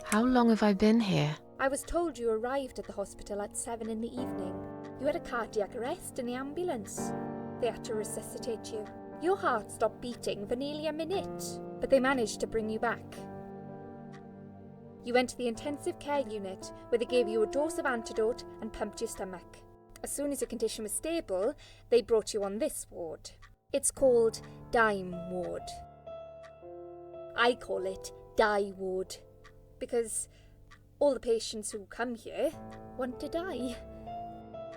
How long have I been here? I was told you arrived at the hospital at 7 in the evening. You had a cardiac arrest in the ambulance. They had to resuscitate you. Your heart stopped beating for nearly a minute, but they managed to bring you back. You went to the intensive care unit, where they gave you a dose of antidote and pumped your stomach. As soon as your condition was stable, they brought you on this ward. It's called Dime Ward. I call it Die Ward, because all the patients who come here want to die.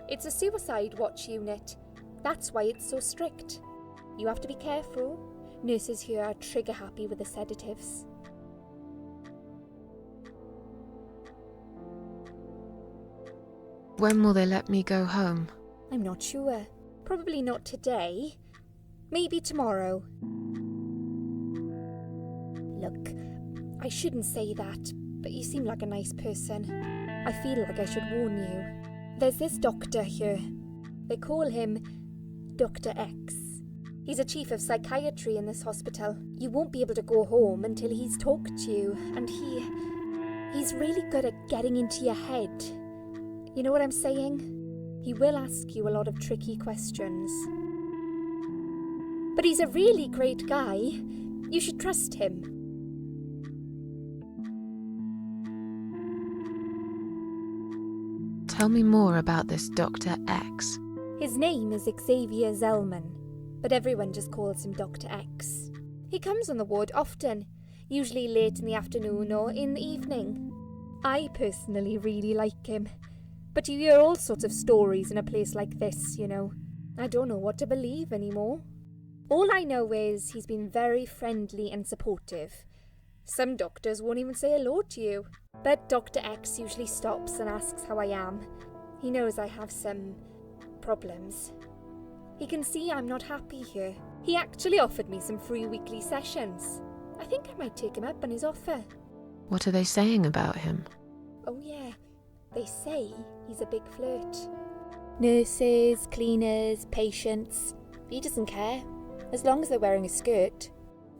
It's a suicide watch unit. That's why it's so strict. You have to be careful. Nurses here are trigger happy with the sedatives. When will they let me go home? I'm not sure. Probably not today. Maybe tomorrow. Look, I shouldn't say that, but you seem like a nice person. I feel like I should warn you. There's this doctor here. They call him Dr. X. He's a chief of psychiatry in this hospital. You won't be able to go home until he's talked to you, and he's really good at getting into your head. You know what I'm saying? He will ask you a lot of tricky questions. But he's a really great guy. You should trust him. Tell me more about this Dr. X. His name is Xavier Zellman, but everyone just calls him Dr. X. He comes on the ward often, usually late in the afternoon or in the evening. I personally really like him, but you hear all sorts of stories in a place like this, you know. I don't know what to believe anymore. All I know is he's been very friendly and supportive. Some doctors won't even say hello to you, but Dr. X usually stops and asks how I am. He knows I have some problems. He can see I'm not happy here. He actually offered me some free weekly sessions. I think I might take him up on his offer. What are they saying about him? Oh yeah, they say he's a big flirt. Nurses, cleaners, patients. He doesn't care, as long as they're wearing a skirt.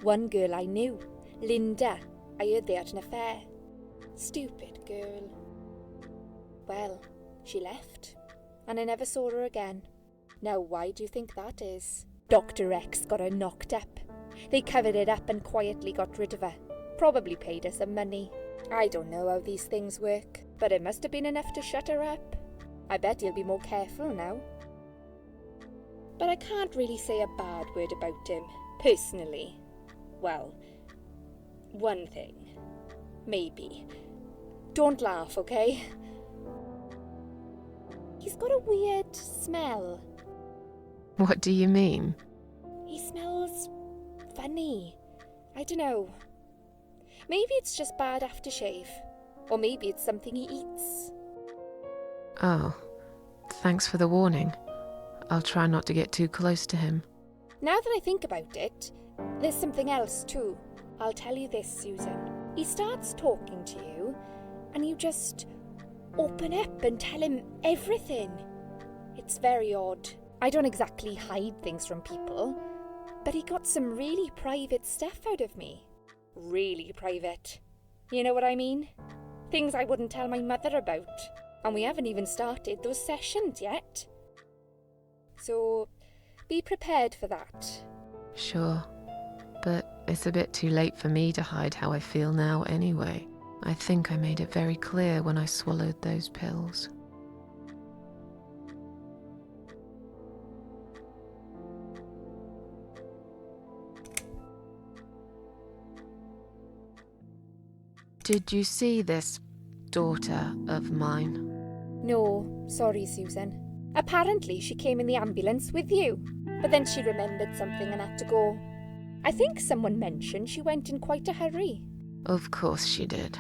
One girl I knew, Linda, I heard they had an affair. Stupid girl. Well, she left, and I never saw her again. Now why do you think that is? Dr. X got her knocked up. They covered it up and quietly got rid of her. Probably paid her some money. I don't know how these things work, but it must have been enough to shut her up. I bet he'll be more careful now. But I can't really say a bad word about him, personally. Well, one thing. Maybe. Don't laugh, okay? He's got a weird smell. What do you mean? He smells funny. I don't know. Maybe it's just bad aftershave. Or maybe it's something he eats. Oh, thanks for the warning. I'll try not to get too close to him. Now that I think about it, there's something else too. I'll tell you this, Susan. He starts talking to you, and you just open up and tell him everything. It's very odd. I don't exactly hide things from people, but he got some really private stuff out of me. Really private. You know what I mean? Things I wouldn't tell my mother about. And we haven't even started those sessions yet. So, be prepared for that. Sure, but it's a bit too late for me to hide how I feel now anyway. I think I made it very clear when I swallowed those pills. Did you see this daughter of mine? No, sorry, Susan. Apparently she came in the ambulance with you, but then she remembered something and had to go. I think someone mentioned she went in quite a hurry. Of course she did.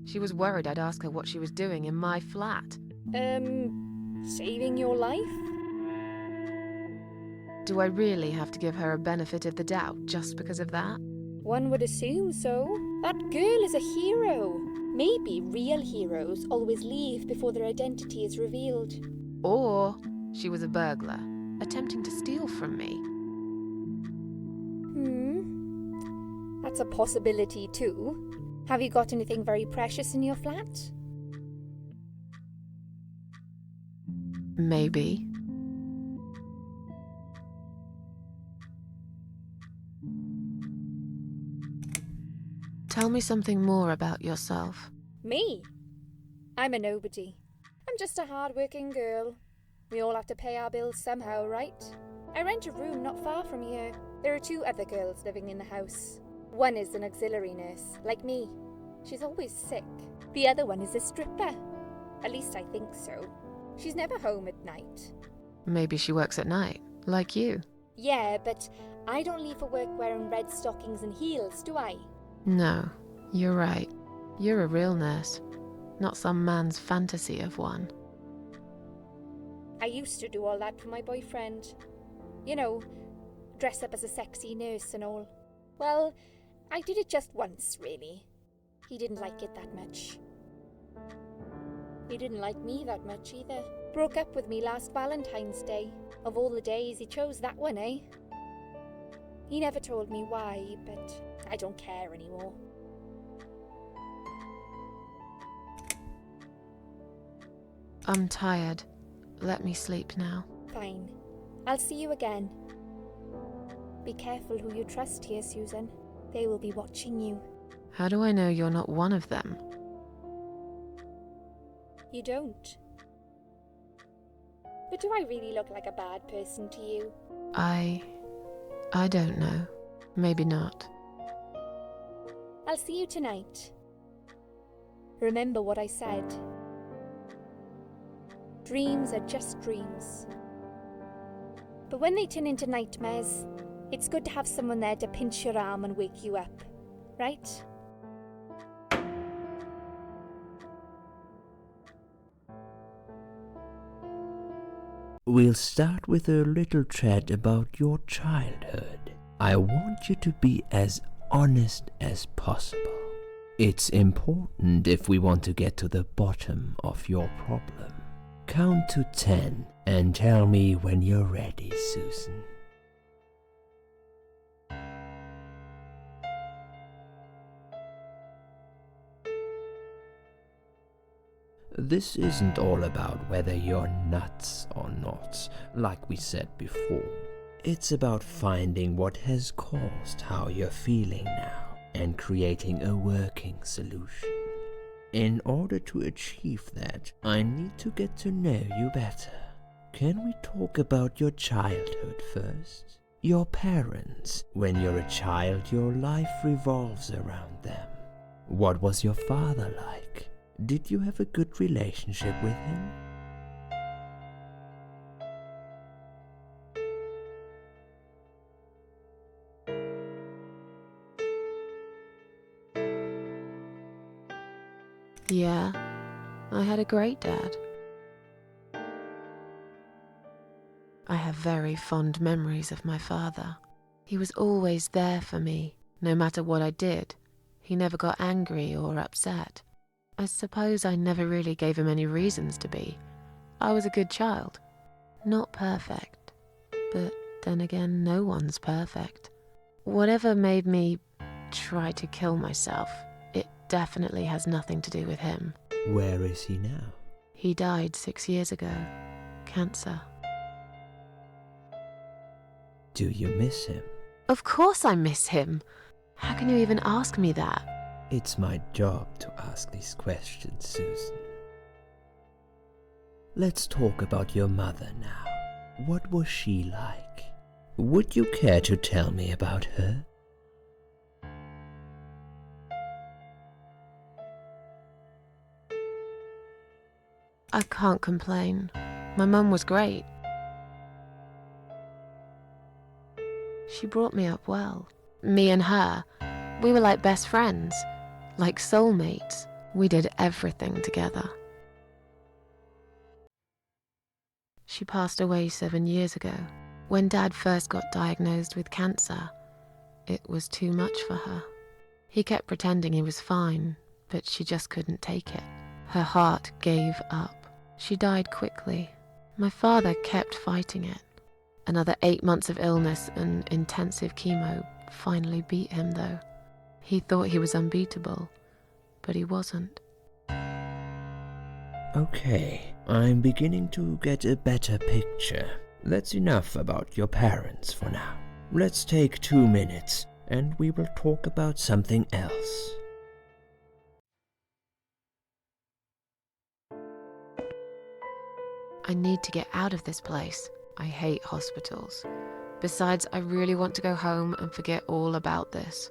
She was worried I'd ask her what she was doing in my flat. Saving your life? Do I really have to give her a benefit of the doubt just because of that? One would assume so. That girl is a hero. Maybe real heroes always leave before their identity is revealed. Or she was a burglar, attempting to steal from me. That's a possibility too. Have you got anything very precious in your flat? Maybe. Tell me something more about yourself. Me? I'm a nobody. I'm just a hard-working girl. We all have to pay our bills somehow, right? I rent a room not far from here. There are 2 other girls living in the house. One is an auxiliary nurse, like me. She's always sick. The other one is a stripper. At least I think so. She's never home at night. Maybe she works at night, like you. Yeah, but I don't leave for work wearing red stockings and heels, do I? No, you're right. You're a real nurse, not some man's fantasy of one. I used to do all that for my boyfriend. You know, dress up as a sexy nurse and all. Well, I did it just once, really. He didn't like it that much. He didn't like me that much either. Broke up with me last Valentine's Day. Of all the days, he chose that one, eh? He never told me why, but I don't care anymore. I'm tired. Let me sleep now. Fine. I'll see you again. Be careful who you trust here, Susan. They will be watching you. How do I know you're not one of them? You don't. But do I really look like a bad person to you? I don't know. Maybe not. I'll see you tonight. Remember what I said. Dreams are just dreams. But when they turn into nightmares, it's good to have someone there to pinch your arm and wake you up, right? We'll start with a little chat about your childhood. I want you to be as honest as possible. It's important if we want to get to the bottom of your problem. Count to 10 and tell me when you're ready, Susan. This isn't all about whether you're nuts or not, like we said before. It's about finding what has caused how you're feeling now and creating a working solution. In order to achieve that, I need to get to know you better. Can we talk about your childhood first? Your parents. When you're a child, your life revolves around them. What was your father like? Did you have a good relationship with him? Yeah, I had a great dad. I have very fond memories of my father. He was always there for me, no matter what I did. He never got angry or upset. I suppose I never really gave him any reasons to be. I was a good child. Not perfect, but then again, no one's perfect. Whatever made me try to kill myself, it definitely has nothing to do with him. Where is he now? He died 6 years ago. Cancer. Do you miss him? Of course I miss him. How can you even ask me that? It's my job to ask these questions, Susan. Let's talk about your mother now. What was she like? Would you care to tell me about her? I can't complain. My mum was great. She brought me up well. Me and her, we were like best friends, like soulmates. We did everything together. She passed away 7 years ago. When Dad first got diagnosed with cancer, it was too much for her. He kept pretending he was fine, but she just couldn't take it. Her heart gave up. She died quickly. My father kept fighting it. Another 8 months of illness and intensive chemo finally beat him, though. He thought he was unbeatable, but he wasn't. Okay, I'm beginning to get a better picture. That's enough about your parents for now. Let's take 2 minutes, and we will talk about something else. I need to get out of this place. I hate hospitals. Besides, I really want to go home and forget all about this.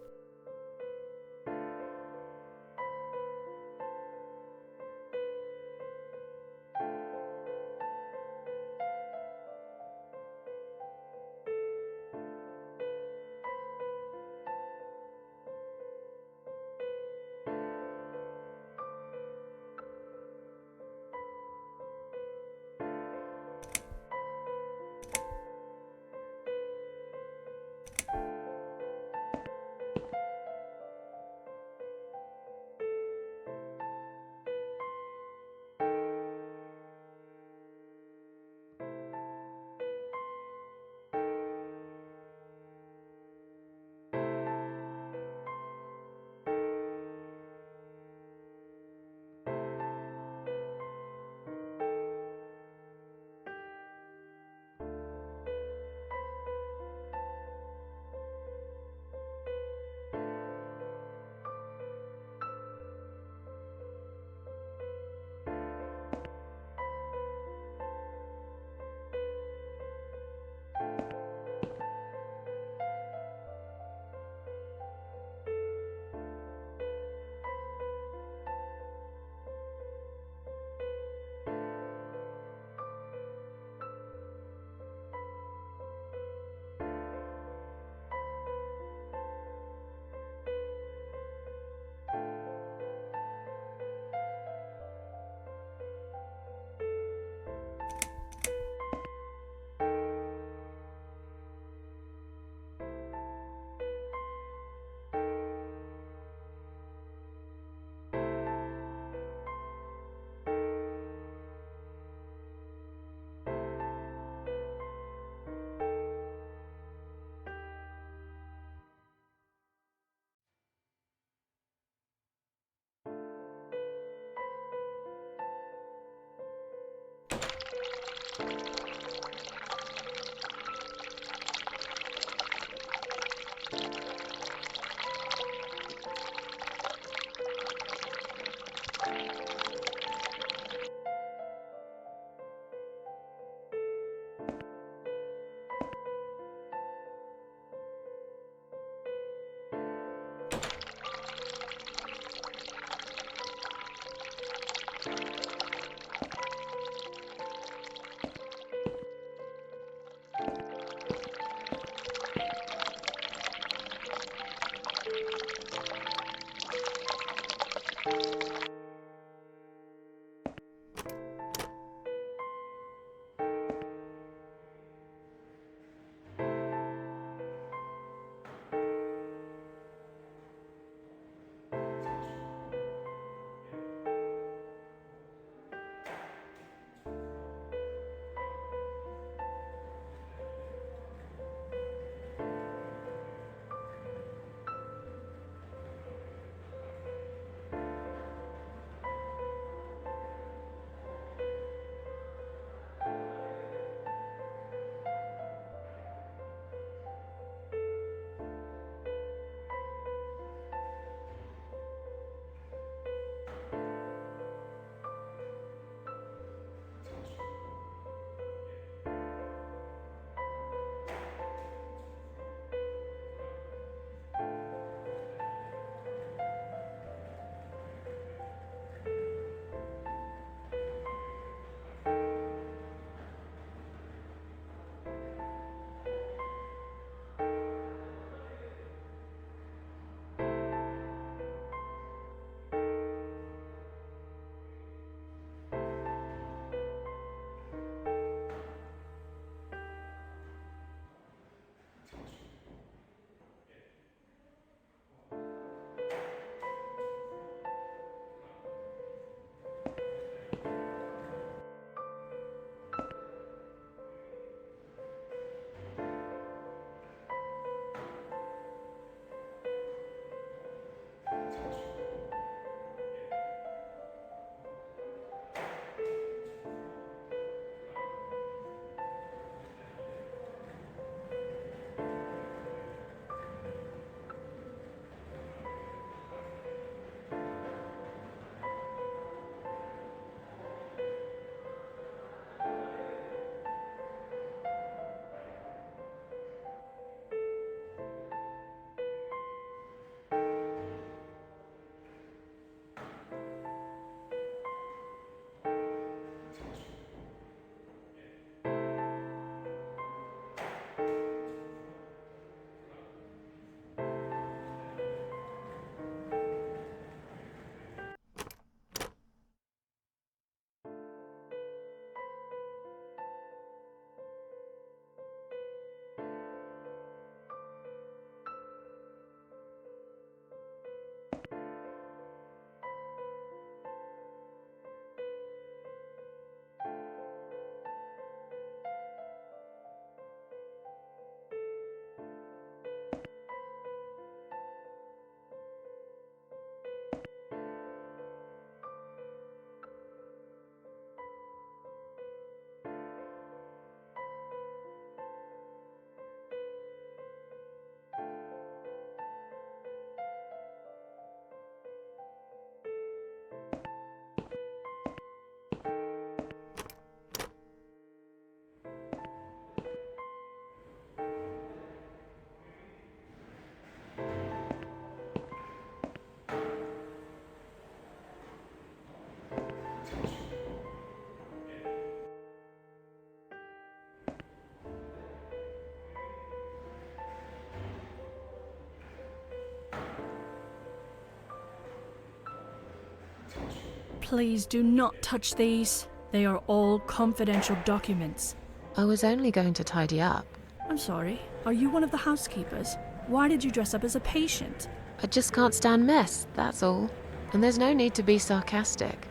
Please do not touch these. They are all confidential documents. I was only going to tidy up. I'm sorry, are you one of the housekeepers? Why did you dress up as a patient? I just can't stand mess, that's all. And there's no need to be sarcastic.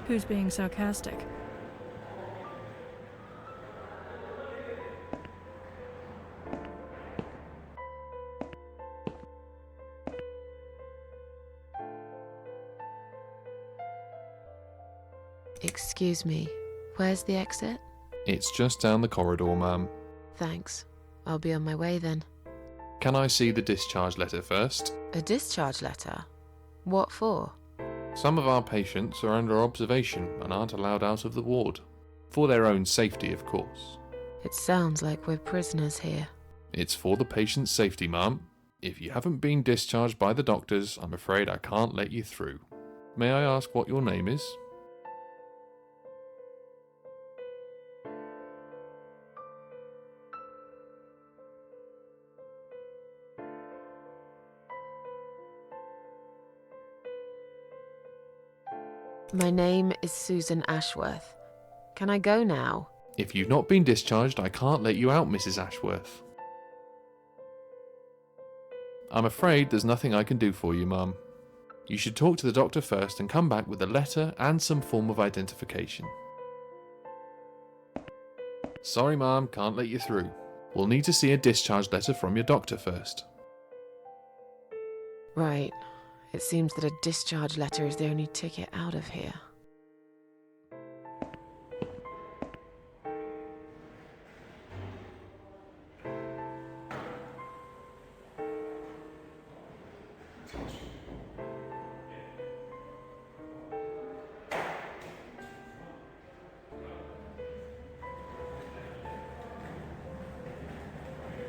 Who's being sarcastic? Excuse me, where's the exit? It's just down the corridor, ma'am. Thanks. I'll be on my way then. Can I see the discharge letter first? A discharge letter? What for? Some of our patients are under observation and aren't allowed out of the ward. For their own safety, of course. It sounds like we're prisoners here. It's for the patient's safety, ma'am. If you haven't been discharged by the doctors, I'm afraid I can't let you through. May I ask what your name is? My name is Susan Ashworth. Can I go now? If you've not been discharged, I can't let you out, Mrs. Ashworth. I'm afraid there's nothing I can do for you, ma'am. You should talk to the doctor first and come back with a letter and some form of identification. Sorry, ma'am, can't let you through. We'll need to see a discharge letter from your doctor first. Right. It seems that a discharge letter is the only ticket out of here.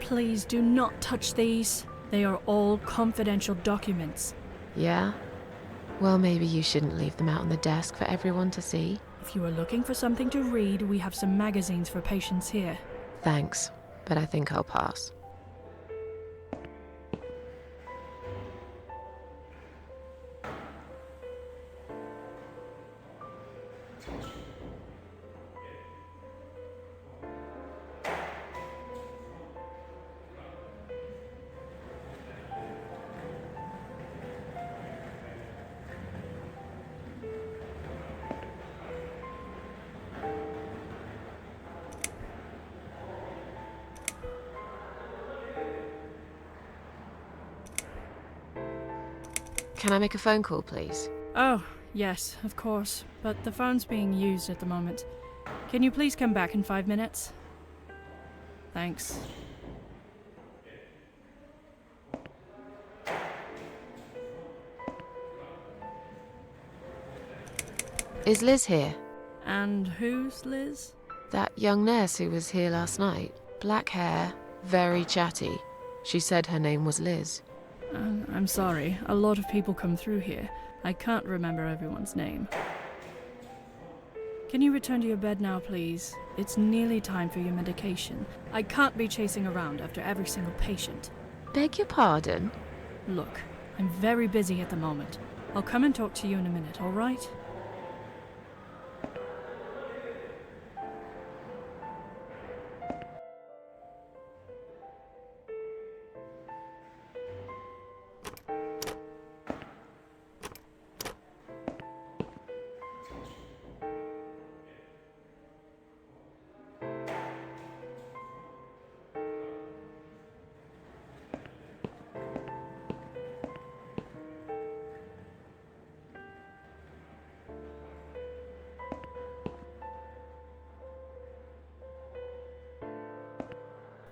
Please do not touch these. They are all confidential documents. Yeah? Well, maybe you shouldn't leave them out on the desk for everyone to see. If you are looking for something to read, we have some magazines for patients here. Thanks, but I think I'll pass. Can I make a phone call, please? Oh, yes, of course, but the phone's being used at the moment. Can you please come back in 5 minutes? Thanks. Is Liz here? And who's Liz? That young nurse who was here last night. Black hair, very chatty. She said her name was Liz. I'm sorry, a lot of people come through here. I can't remember everyone's name. Can you return to your bed now, please? It's nearly time for your medication. I can't be chasing around after every single patient. Beg your pardon? Look, I'm very busy at the moment. I'll come and talk to you in a minute, all right?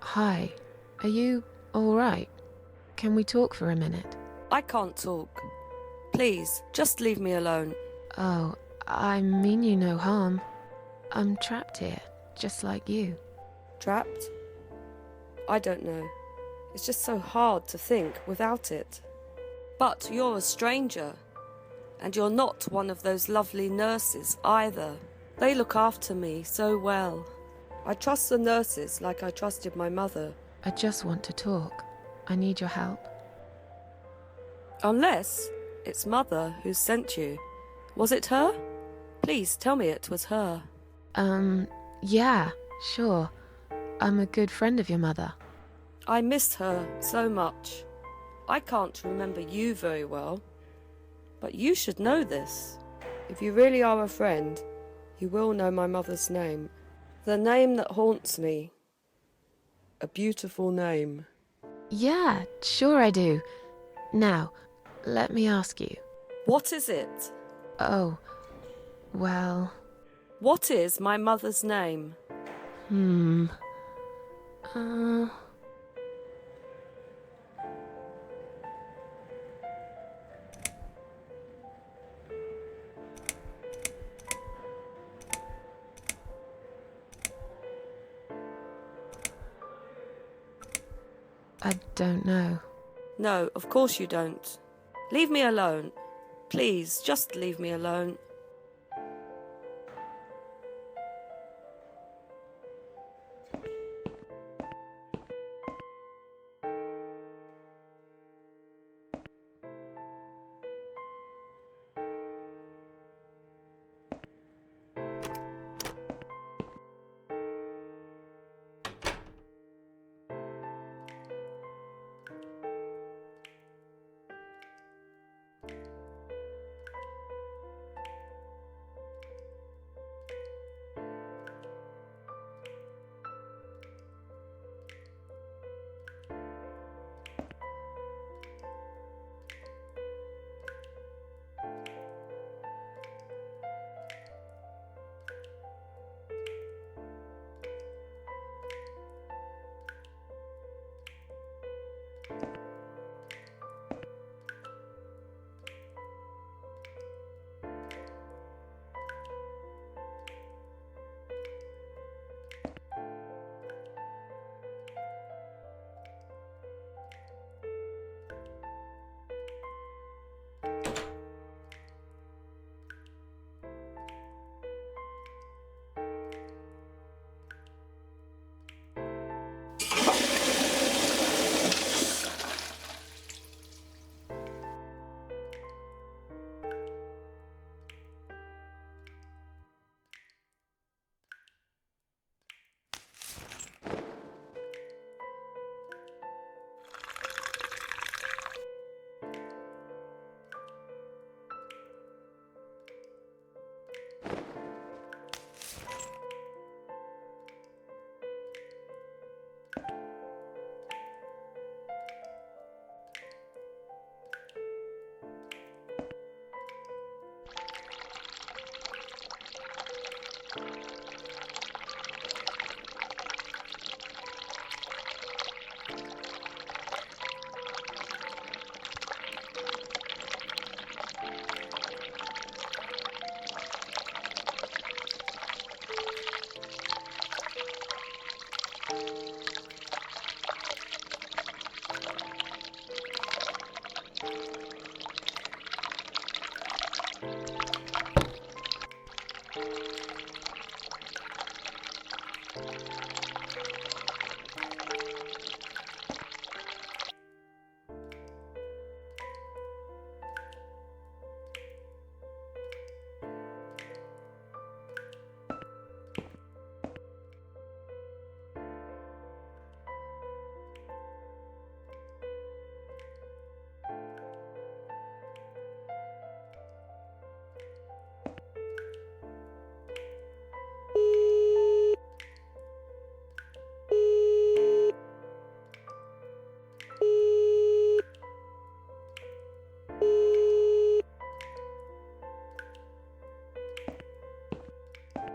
Hi. Are you alright? Can we talk for a minute? I can't talk. Please, just leave me alone. Oh, I mean you no harm. I'm trapped here, just like you. Trapped? I don't know. It's just so hard to think without it. But you're a stranger. And you're not one of those lovely nurses either. They look after me so well. I trust the nurses like I trusted my mother. I just want to talk. I need your help. Unless it's Mother who sent you. Was it her? Please tell me it was her. Yeah, sure. I'm a good friend of your mother. I miss her so much. I can't remember you very well. But you should know this. If you really are a friend, you will know my mother's name. The name that haunts me. A beautiful name. Yeah, sure I do. Now, let me ask you. What is it? Oh, well... What is my mother's name? I don't know. No, of course you don't. Leave me alone. Please, just leave me alone.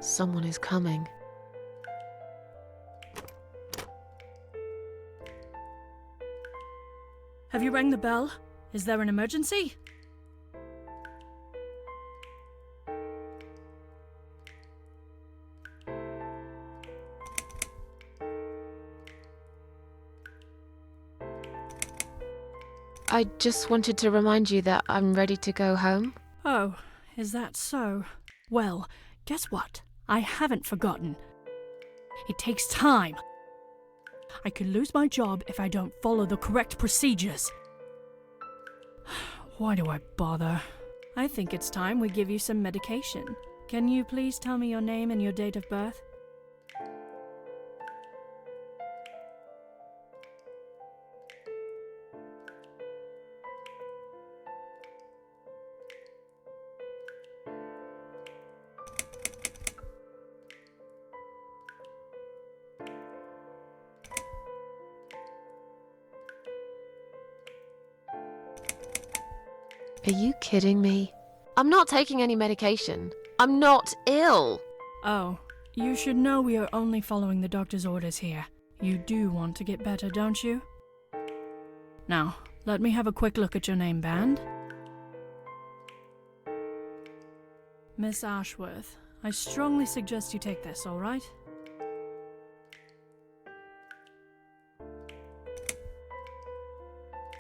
Someone is coming. Have you rang the bell? Is there an emergency? I just wanted to remind you that I'm ready to go home. Oh, is that so? Well, guess what? I haven't forgotten. It takes time. I could lose my job if I don't follow the correct procedures. Why do I bother? I think it's time we give you some medication. Can you please tell me your name and your date of birth? Are you kidding me? I'm not taking any medication. I'm not ill. Oh, you should know we are only following the doctor's orders here. You do want to get better, don't you? Now, let me have a quick look at your name band. Miss Ashworth, I strongly suggest you take this, all right?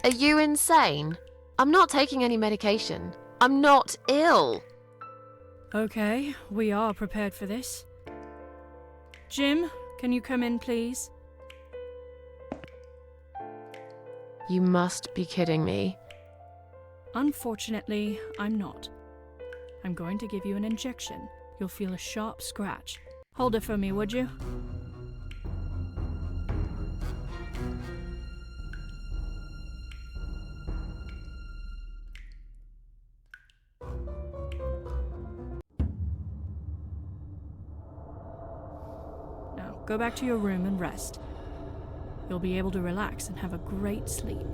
Are you insane? I'm not taking any medication. I'm not ill. Okay, we are prepared for this. Jim, can you come in, please? You must be kidding me. Unfortunately, I'm not. I'm going to give you an injection. You'll feel a sharp scratch. Hold it for me, would you? Now, go back to your room and rest. You'll be able to relax and have a great sleep.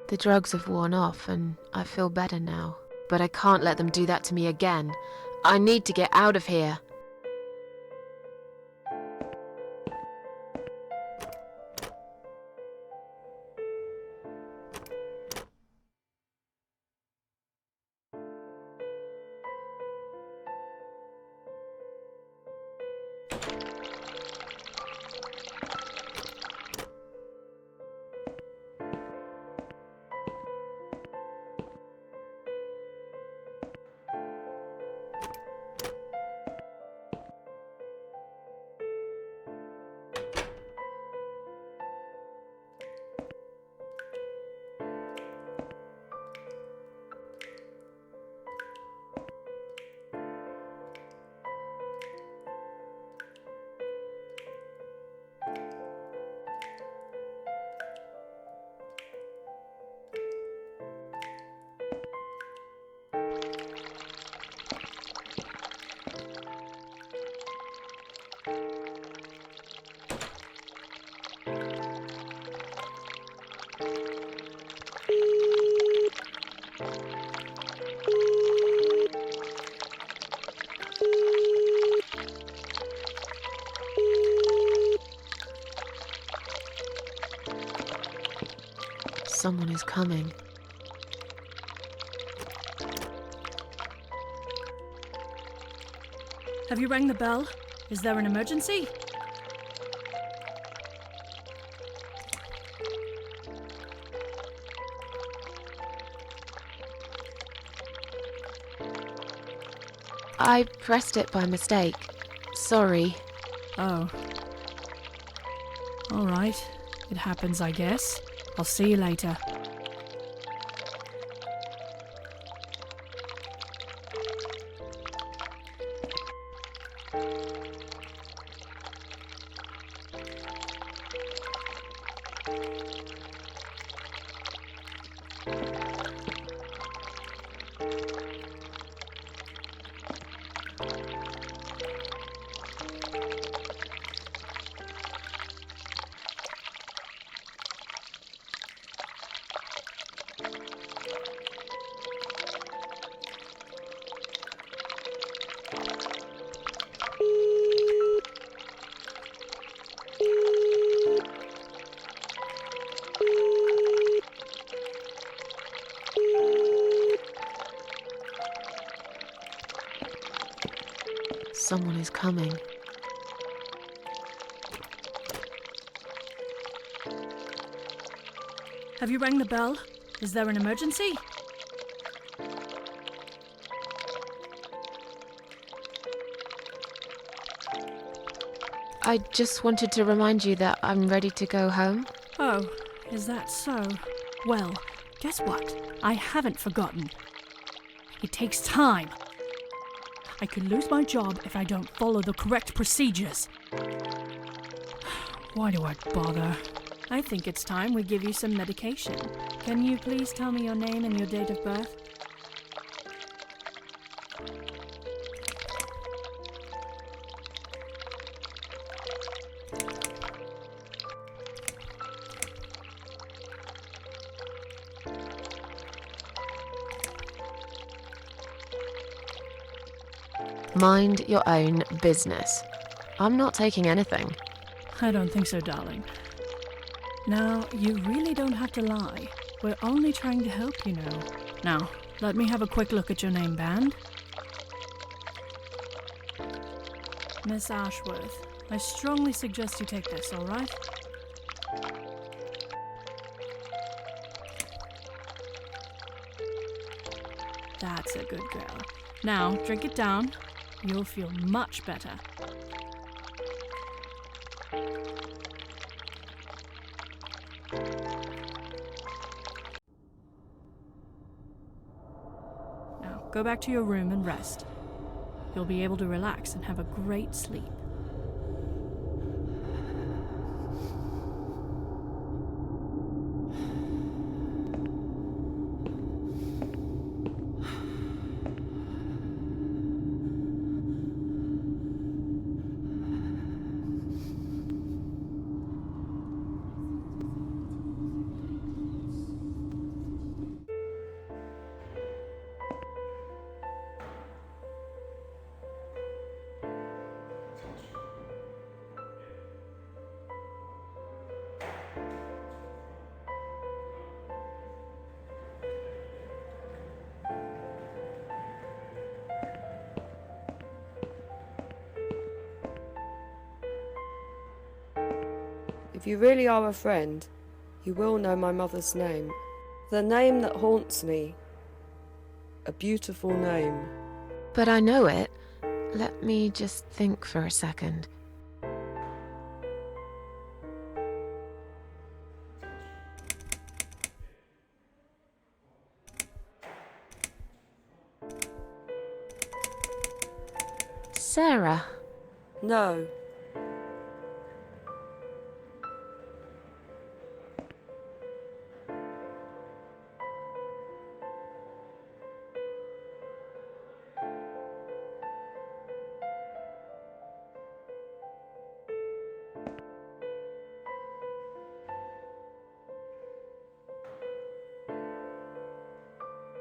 The drugs have worn off and I feel better now. But I can't let them do that to me again. I need to get out of here. Someone is coming. Have you rang the bell? Is there an emergency? I pressed it by mistake. Sorry. Oh. All right. It happens, I guess. I'll see you later. Someone is coming. Have you rang the bell? Is there an emergency? I just wanted to remind you that I'm ready to go home. Oh, is that so? Well, guess what? I haven't forgotten. It takes time. I could lose my job if I don't follow the correct procedures. Why do I bother? I think it's time we give you some medication. Can you please tell me your name and your date of birth? Mind your own business. I'm not taking anything. I don't think so, darling. Now, you really don't have to lie. We're only trying to help, you know. Now, let me have a quick look at your name band. Miss Ashworth, I strongly suggest you take this, all right? That's a good girl. Now, drink it down. You'll feel much better. Now, go back to your room and rest. You'll be able to relax and have a great sleep. if you really are a friend, you will know my mother's name. The name that haunts me. A beautiful name. But I know it. Let me just think for a second. Sarah. No.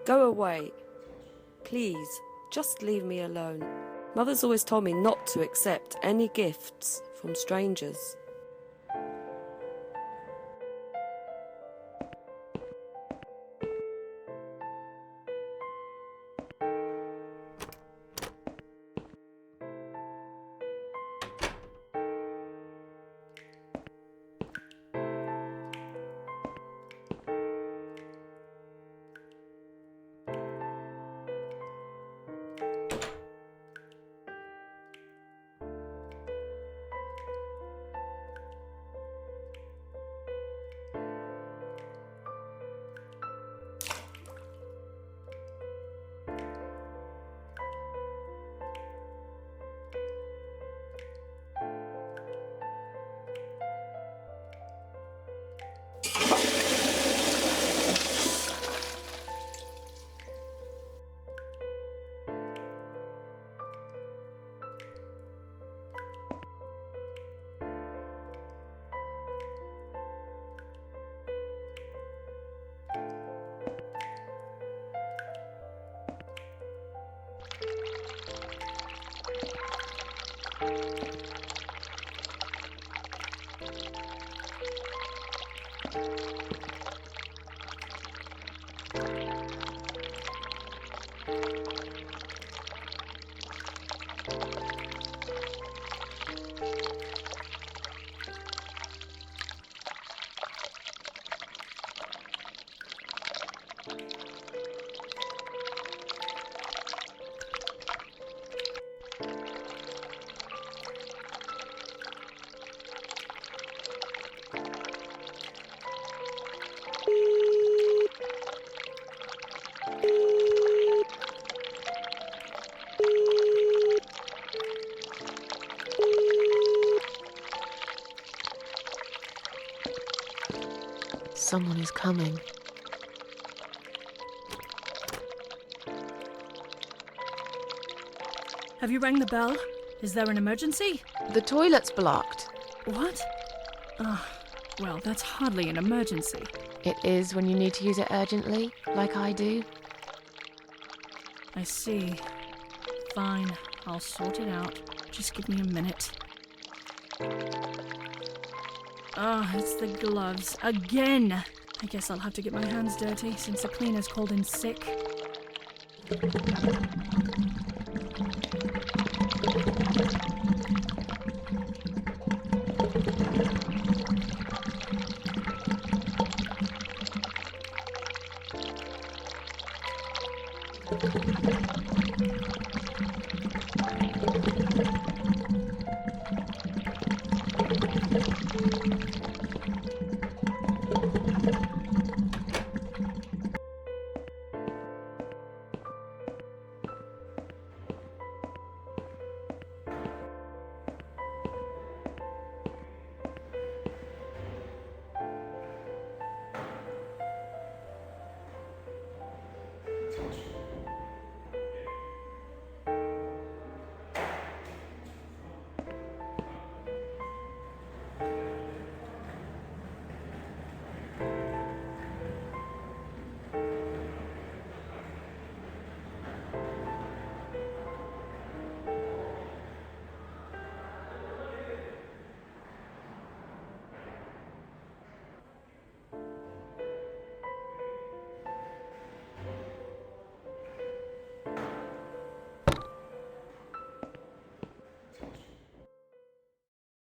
Go away. Please, just leave me alone. Mother's always told me not to accept any gifts from strangers. Someone is coming. Have you rang the bell? Is there an emergency? The toilet's blocked. What? Well, that's hardly an emergency. It is when you need to use it urgently, like I do. I see. Fine, I'll sort it out. Just give me a minute. It's the gloves. Again! I guess I'll have to get my hands dirty since the cleaner's called in sick.